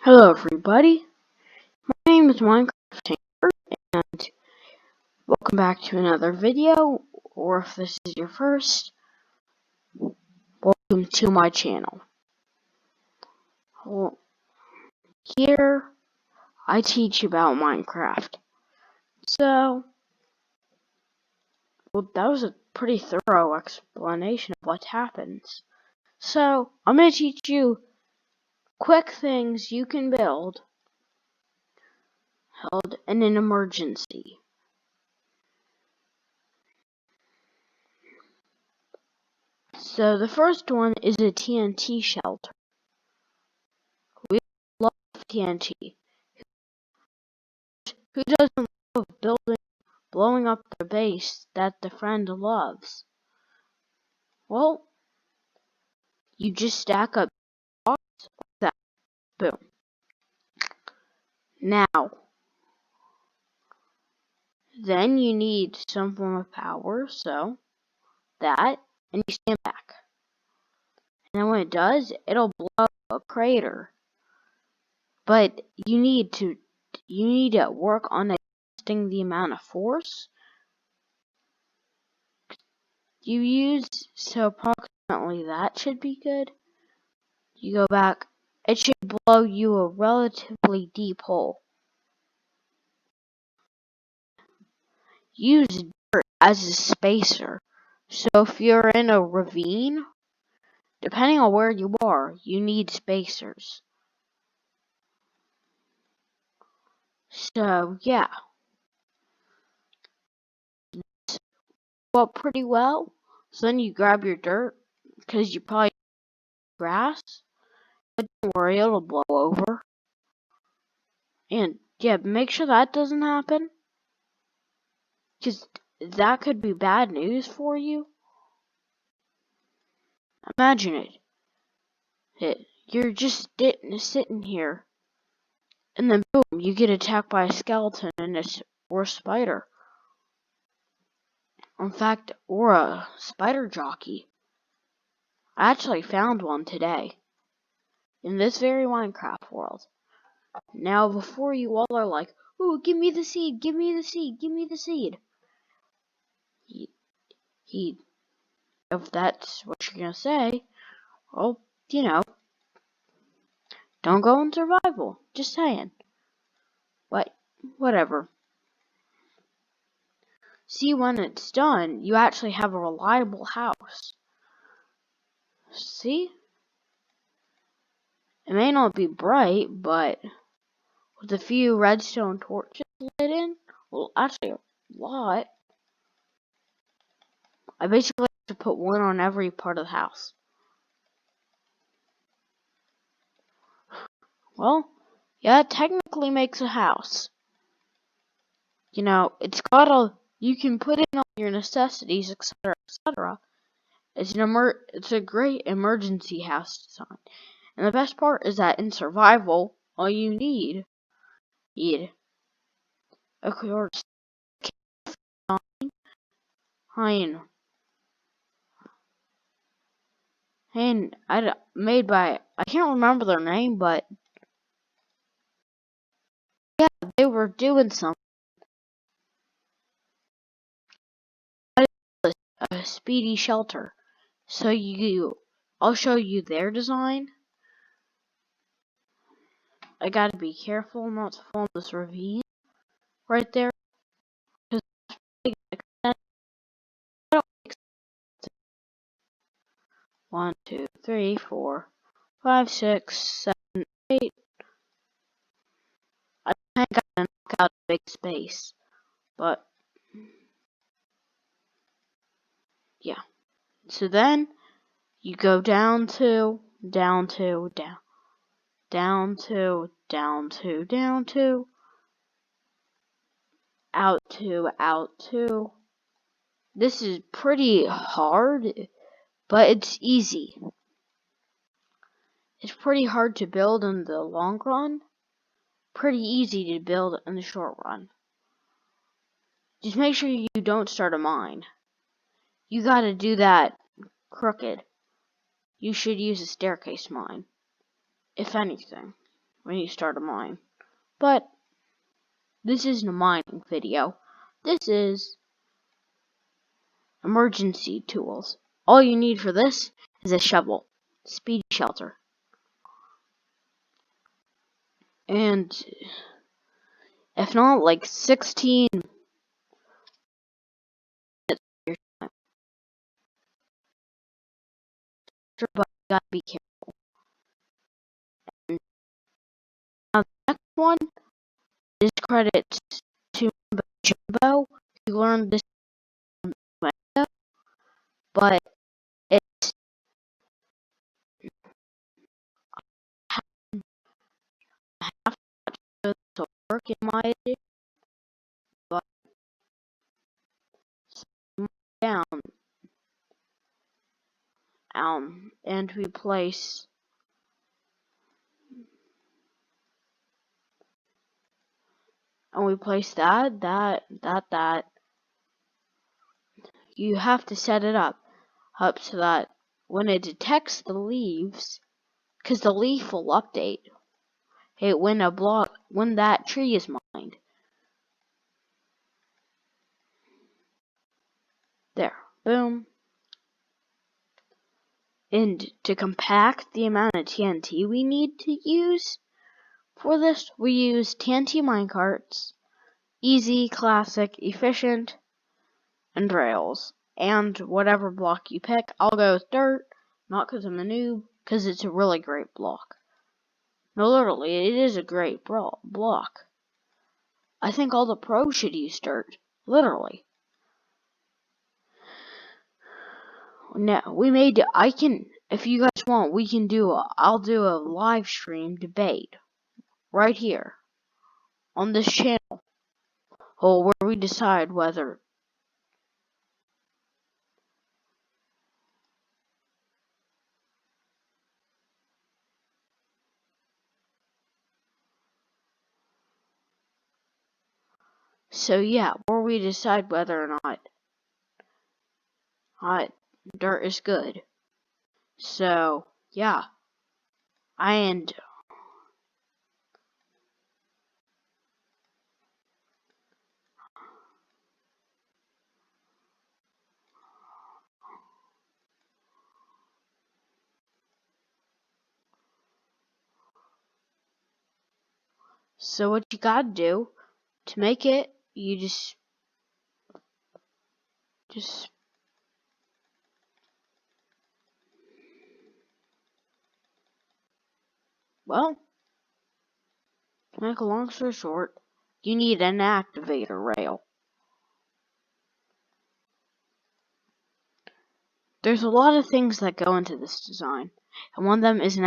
Hello everybody, my name is Minecraft Tinker, and welcome back to another video, or if this is your first, welcome to my channel. Well, here, I teach about Minecraft. So, that was a pretty thorough explanation of what happens. So, I'm going to teach you quick things you can build held in an emergency. So, the first one is a TNT shelter. We love TNT. Who doesn't love blowing up their base that the friend loves? Well, you just stack up blocks like that. Boom. Now, then you need some form of power, so that, and you stand back. And then when it does, it'll blow up a crater. But you need to work on adjusting the amount of force you use, so approximately that should be good. You go back, it should blow you a relatively deep hole. Use dirt as a spacer, so if you're in a ravine, depending on where you are, you need spacers. So yeah, well, pretty well. So then you grab your dirt, because you probably grass, but don't worry, it'll blow over. And yeah, make sure that doesn't happen, because that could be bad news for you. Imagine it. You're just sitting here, and then boom, you get attacked by a skeleton or a spider. In fact, or a spider jockey. I actually found one today, in this very Minecraft world. Now, before you all are like, "Ooh, give me the seed, give me the seed, give me the seed," if that's what you're gonna say, well, don't go in survival. Just saying. But, whatever. See, when it's done, you actually have a reliable house. See? It may not be bright, but with a few redstone torches lit in, well, actually a lot. I basically have to put one on every part of the house. Well, yeah, it technically makes a house. It's got you can put in all your necessities, etc., etc. It's a great emergency house design. And the best part is that in survival, all you need of course, made by, I can't remember their name, but yeah, they were doing something. A speedy shelter. So I'll show you their design. I gotta be careful not to fall in this ravine right there. 1, 2, 3, 4, 5, 6, 7, 8. I think I gotta knock out a big space, but yeah. So then you go down to, down to, down to, down to, down to, out to, out to. This is pretty hard, but it's easy. It's pretty hard to build in the long run, pretty easy to build in the short run. Just make sure you don't start a mine. You gotta do that crooked. You should use a staircase mine, if anything. when you start a mine. But this isn't a mining video. This is emergency tools. All you need for this is a shovel, speed shelter, and if not, like 16 but you gotta be careful. And now the next one is credits to Jumbo. You learned this from Mega, but it's half to work in my edition, but down and we place that. You have to set it up so that when it detects the leaves, because the leaf will update when that tree is mined. There, boom. And to compact the amount of TNT we need to use for this, we use TNT minecarts, easy, classic, efficient, and rails. And whatever block you pick, I'll go with dirt, not because I'm a noob, because it's a really great block. No, literally, it is a great block. I think all the pros should use dirt, literally. Now, if you guys want, I'll do a live stream debate right here on this channel, where we decide whether where we decide whether or not dirt is good. So, yeah. So what you gotta do to make it, you just well, to make a long story short, you need an activator rail. There's a lot of things that go into this design, and one of them is an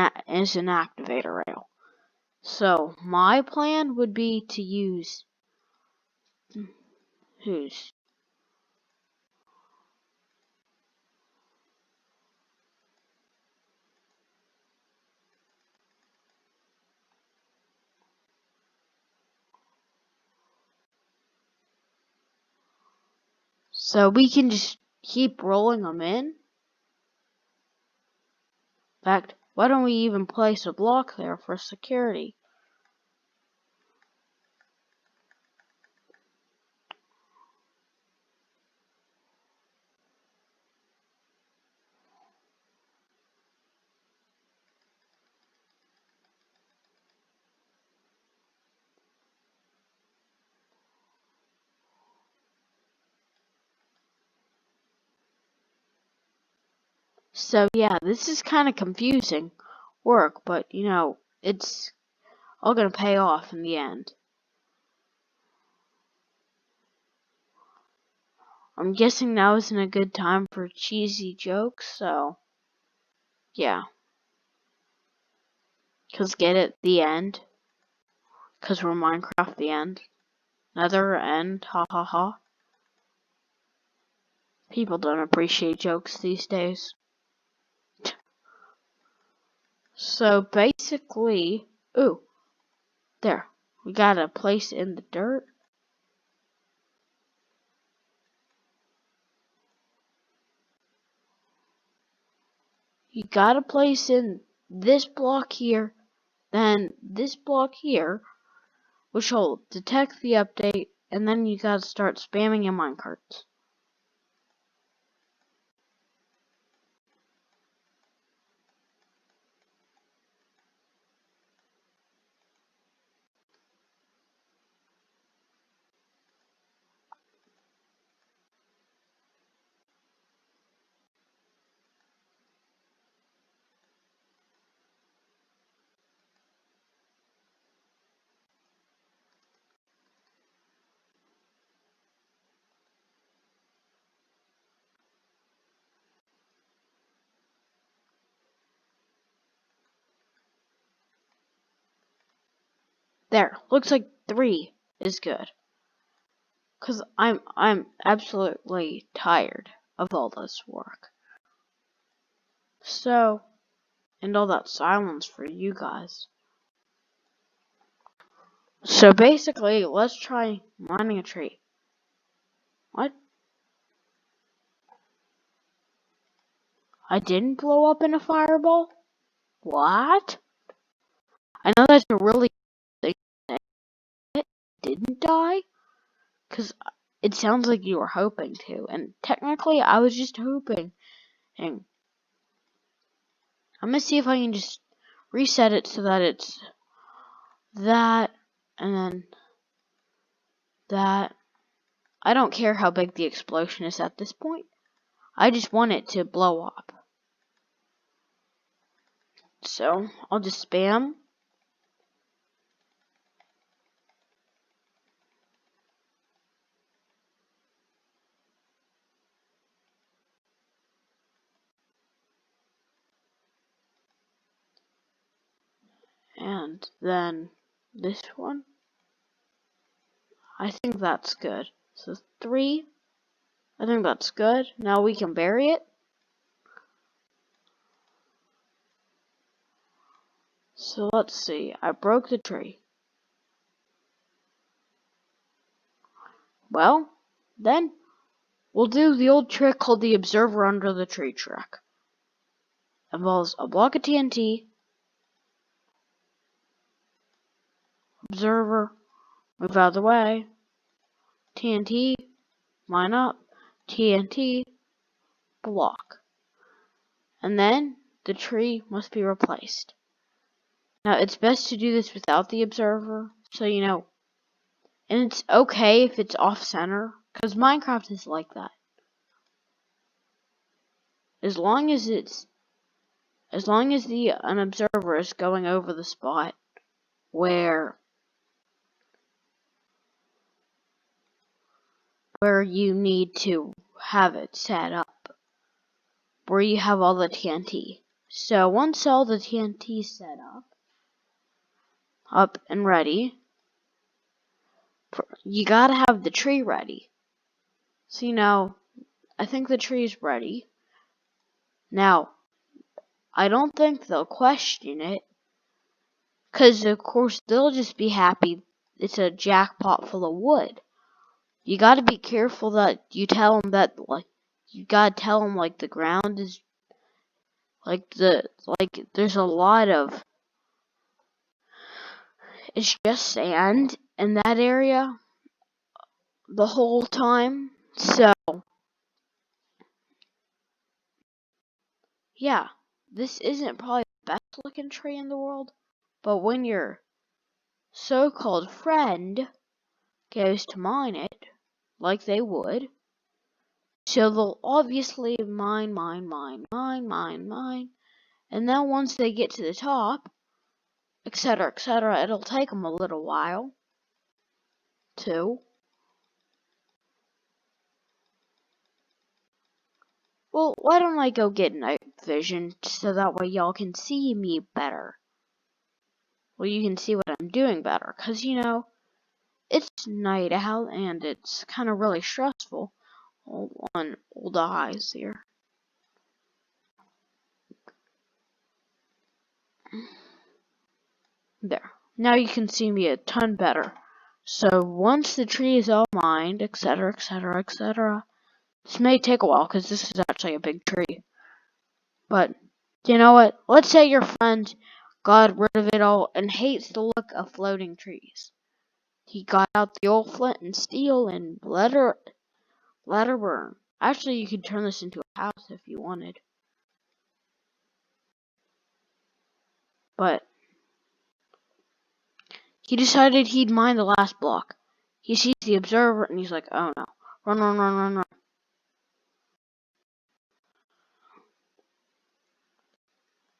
activator rail. So my plan would be to use whose? So we can just keep rolling them in. In fact, why don't we even place a block there for security? So yeah, this is kind of confusing work, but it's all gonna pay off in the end. I'm guessing now isn't a good time for cheesy jokes, so yeah. Cause get it, the end. Cause we're Minecraft, the end. Another end, ha ha ha. People don't appreciate jokes these days. So basically, ooh, there. We got a place in the dirt. You got a place in this block here, then this block here, which will detect the update, and then you gotta start spamming your minecarts. There, looks like 3 is good. Cause I'm absolutely tired of all this work. So, and all that silence for you guys. So basically, let's try mining a tree. What? I didn't blow up in a fireball? What? I know that's a really thing to say. It didn't die? Cause it sounds like you were hoping to, and technically I was just hoping. And I'm gonna see if I can just reset it so that it's that, and then that. I don't care how big the explosion is at this point. I just want it to blow up. So, I'll just spam. And then this one. I think that's good. So 3. I think that's good. Now we can bury it. So let's see. I broke the tree. Well, then we'll do the old trick called the observer under the tree trick. Involves a block of TNT, observer, move out of the way, TNT, line up, TNT, block. And then the tree must be replaced. Now it's best to do this without the observer, so you know. And it's okay if it's off center, because Minecraft is like that. As long as an observer is going over the spot where you need to have it set up, where you have all the TNT. So once all the TNT is set up and ready, you gotta have the tree ready. So you know, I think the tree's ready. Now, I don't think they'll question it, because of course they'll just be happy it's a jackpot full of wood. You gotta be careful that you tell them that, like, you gotta tell them, like, the ground is, there's a lot of, it's just sand in that area the whole time. So, yeah, this isn't probably the best looking tree in the world, but when your so-called friend goes to mine it, like they would, so they'll obviously mine, and then once they get to the top, etc., etc., it'll take them a little while too. Well, why don't I go get night vision so that way y'all can see me better? Well, you can see what I'm doing better, because, you know, it's night out and it's kind of really stressful on old eyes here. There. Now you can see me a ton better. So once the tree is all mined, etc., etc., etc., this may take a while because this is actually a big tree. But you know what? Let's say your friend got rid of it all, and hates the look of floating trees. He got out the old flint and steel and let her burn. Actually, you could turn this into a house if you wanted. But he decided he'd mine the last block. He sees the observer and he's like, oh no. Run, run, run, run, run.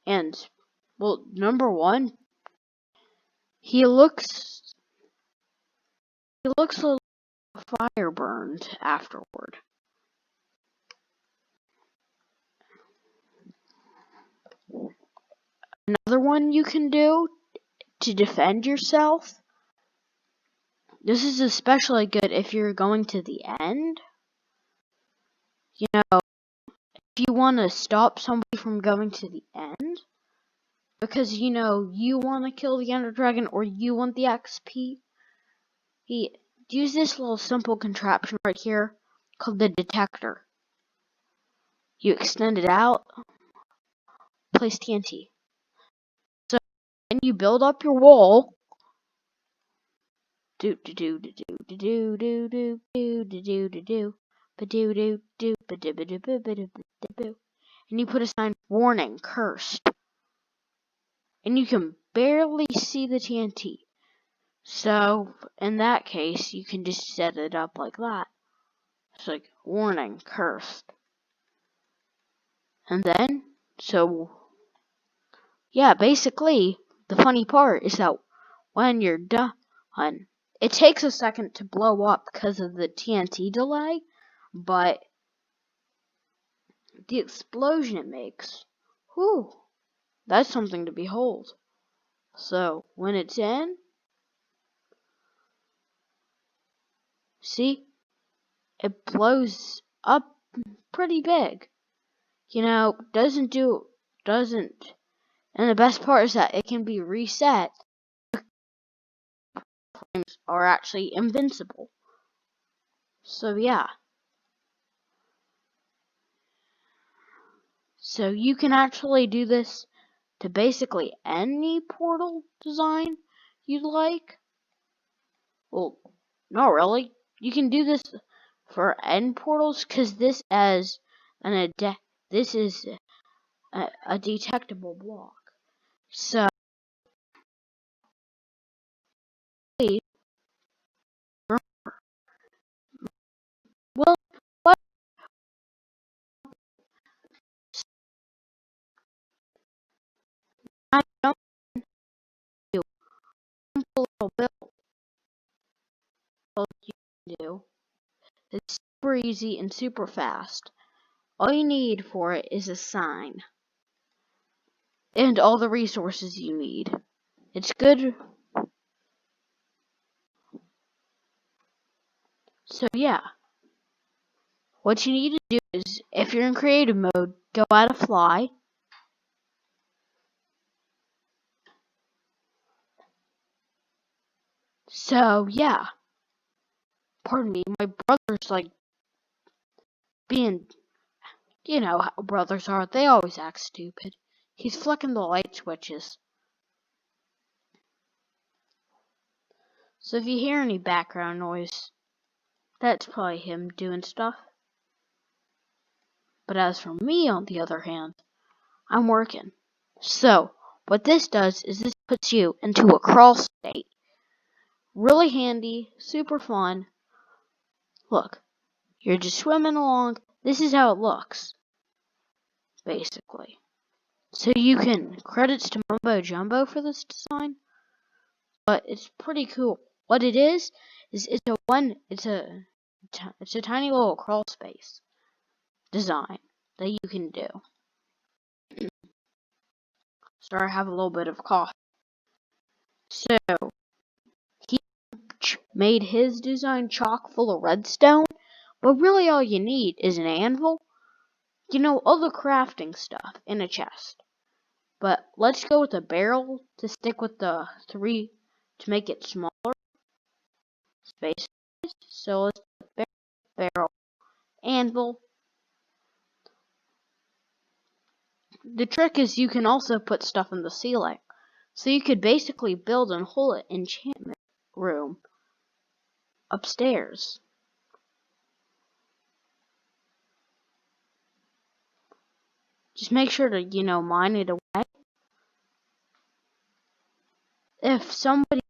And, well, number one, he looks a little fire burned afterward. Another one you can do to defend yourself. This is especially good if you're going to the end. You know, if you want to stop somebody from going to the end, because you know you want to kill the Ender Dragon or you want the XP, use this little simple contraption right here called the detector. You extend it out, place TNT. So when you build up your wall, and you put a sign, warning, cursed. And you can barely see the TNT. So, in that case, you can just set it up like that. It's like, warning, cursed. And then, so, yeah, basically, the funny part is that when you're done, it takes a second to blow up because of the TNT delay, but the explosion it makes, whew, that's something to behold. So, when it's in, see, it blows up pretty big. You know, doesn't, and the best part is that it can be reset. Flames are actually invincible. So yeah. So you can actually do this to basically any portal design you'd like. Well, not really. You can do this for end portals because this is a detectable block. So well, what I don't do simple little build you can do. It's super easy and super fast. All you need for it is a sign and all the resources you need. It's good. So yeah, what you need to do is, if you're in creative mode, go add a fly. So yeah, pardon me, my brother's like being, you know how brothers are, they always act stupid. He's flicking the light switches. So if you hear any background noise, that's probably him doing stuff. But as for me, on the other hand, I'm working. So, what this does is this puts you into a crawl state. Really handy, super fun. Look, you're just swimming along. This is how it looks, basically. So you can credits to Mumbo Jumbo for this design, but it's pretty cool. What it is it's a tiny little crawl space design that you can do. Sorry, I have a little bit of cough. So he made his design chock full of redstone, but really all you need is an anvil. You know, all the crafting stuff in a chest. But let's go with a barrel to stick with the 3 to make it smaller. Space. So let's put barrel, anvil. The trick is you can also put stuff in the ceiling. So you could basically build a whole enchantment room upstairs. Just make sure to, mine it away. If somebody,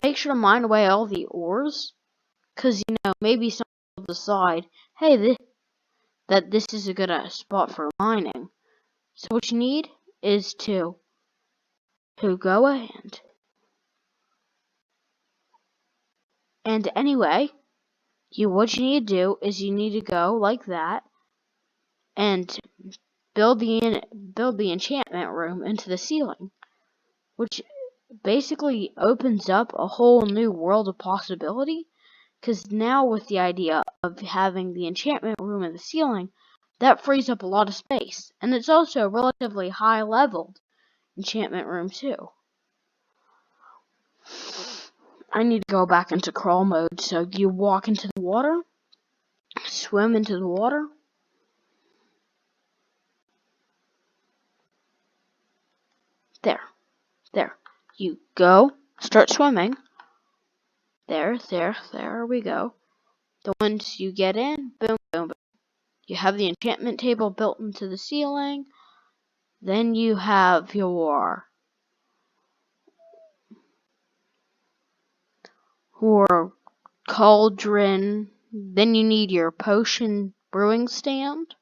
make sure to mine away all the ores, because, maybe someone will decide, hey, that this is a good spot for mining. So what you need is to go ahead. And anyway, what you need to do is you need to go like that and build the enchantment room into the ceiling, which basically opens up a whole new world of possibility. Because now with the idea of having the enchantment room in the ceiling, that frees up a lot of space, and it's also a relatively high leveled enchantment room too. I need to go back into crawl mode, so you walk into the water, swim into the water. There. You go, start swimming. There we go. Once you get in, boom, boom, boom. You have the enchantment table built into the ceiling. Then you have your cauldron. Then you need your potion brewing stand.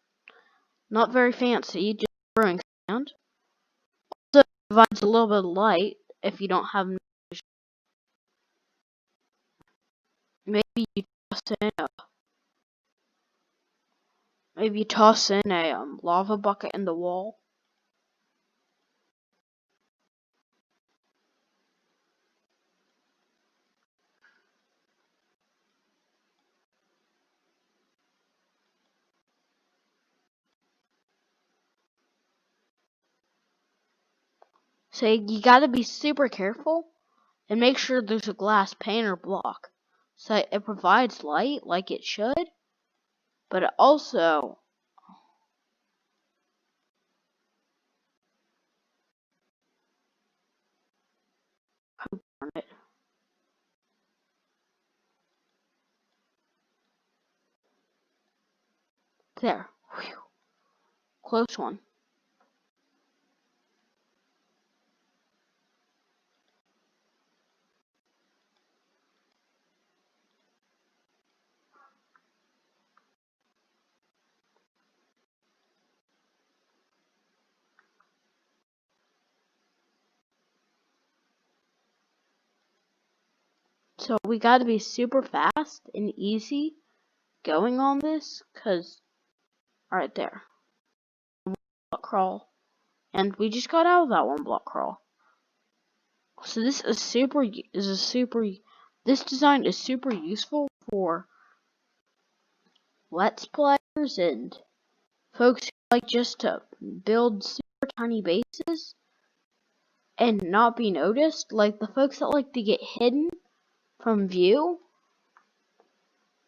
Not very fancy, just brewing stand. Also provides a little bit of light if you don't have. Maybe you toss in a lava bucket in the wall. So you gotta be super careful and make sure there's a glass pane or block. So it provides light like it should, but it also there. Whew. Close one. So we gotta be super fast and easy going on this, cause right there. Block crawl. And we just got out of that one block crawl. So this design is super useful for Let's Players and folks who like just to build super tiny bases and not be noticed, like the folks that like to get hidden from view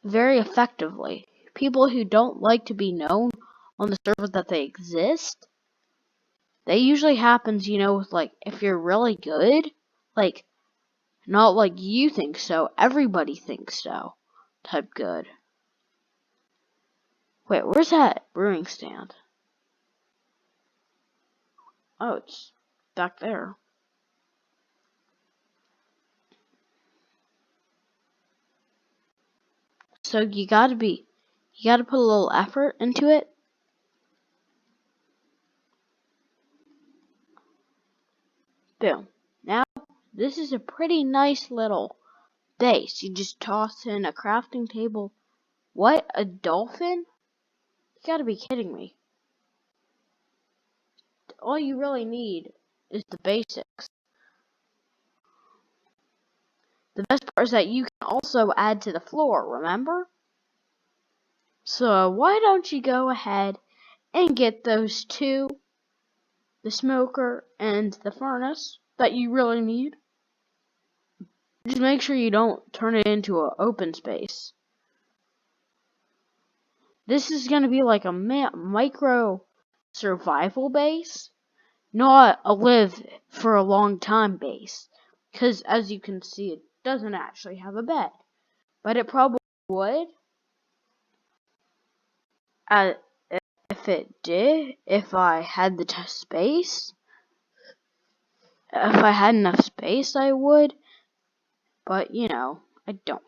very effectively. People who don't like to be known on the server that they exist. That usually happens, with like if you're really good, like not like you think so, everybody thinks so type good. Wait, where's that brewing stand? Oh, it's back there. So you gotta put a little effort into it. Boom. Now, this is a pretty nice little base. You just toss in a crafting table. What? A dolphin? You gotta be kidding me. All you really need is the basics. The best part is that you can also add to the floor, remember? So why don't you go ahead and get those two, the smoker and the furnace, that you really need. Just make sure you don't turn it into an open space. This is going to be like a micro survival base. not a live for a long time base. Because as you can see, it doesn't actually have a bed. But it probably would. If it did, if I had the space. If I had enough space, I would. But, I don't.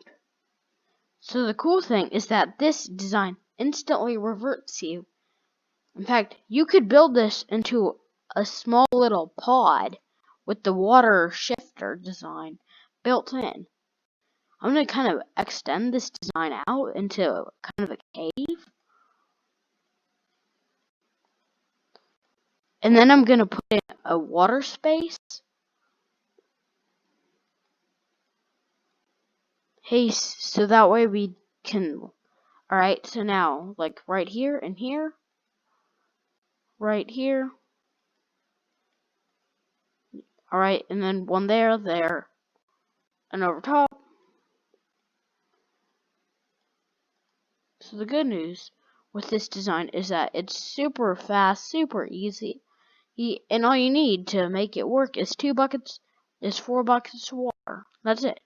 So the cool thing is that this design instantly reverts you. In fact, you could build this into a small little pod with the water shifter design built in. I'm going to kind of extend this design out into kind of a cave. And then I'm going to put in a water space. Hey, so that way we can... Alright, so now, like right here and here. Right here. Alright, and then one there, and over top. So the good news with this design is that it's super fast, super easy. And all you need to make it work is 4 buckets of water. That's it.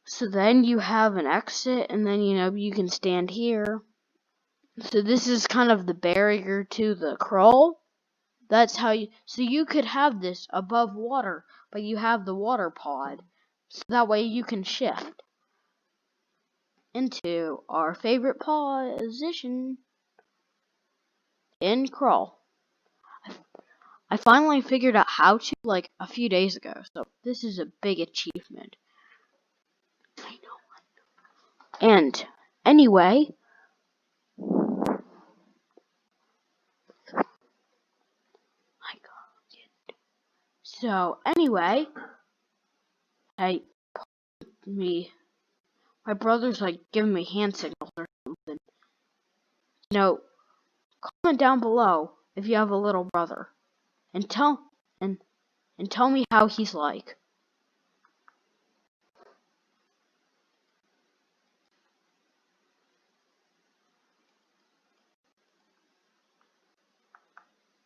So then you have an exit, and then you can stand here. So this is kind of the barrier to the crawl. That's how you could have this above water, but you have the water pod. So that way you can shift into our favorite position in crawl. I finally figured out how to, like, a few days ago, so this is a big achievement. I know. And anyway, my brother's like giving me hand signals or something. Comment down below if you have a little brother, and tell me how he's like.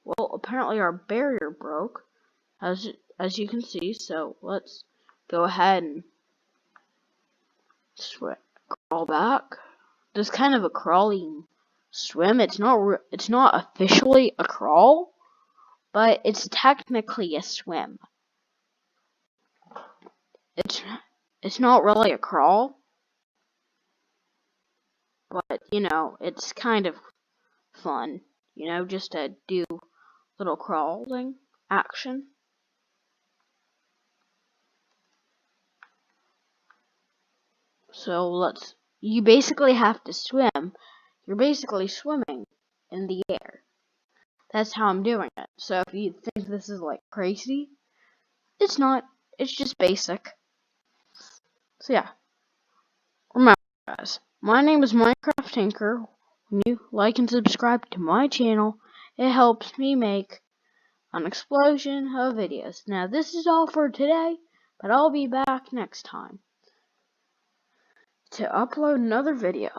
Well, apparently our barrier broke, as you can see. So let's go ahead and crawl back. There's kind of a crawling swim. It's not officially a crawl, but it's technically a swim. It's not really a crawl, but it's kind of fun. Just to do little crawling action. So you basically have to swim. You're basically swimming in the air. That's how I'm doing it. So if you think this is like crazy, it's not. It's just basic. So yeah. Remember, guys, my name is Minecraft Tinker. When you like and subscribe to my channel, it helps me make an explosion of videos. Now this is all for today, but I'll be back next time to upload another video.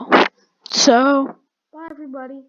So, bye everybody.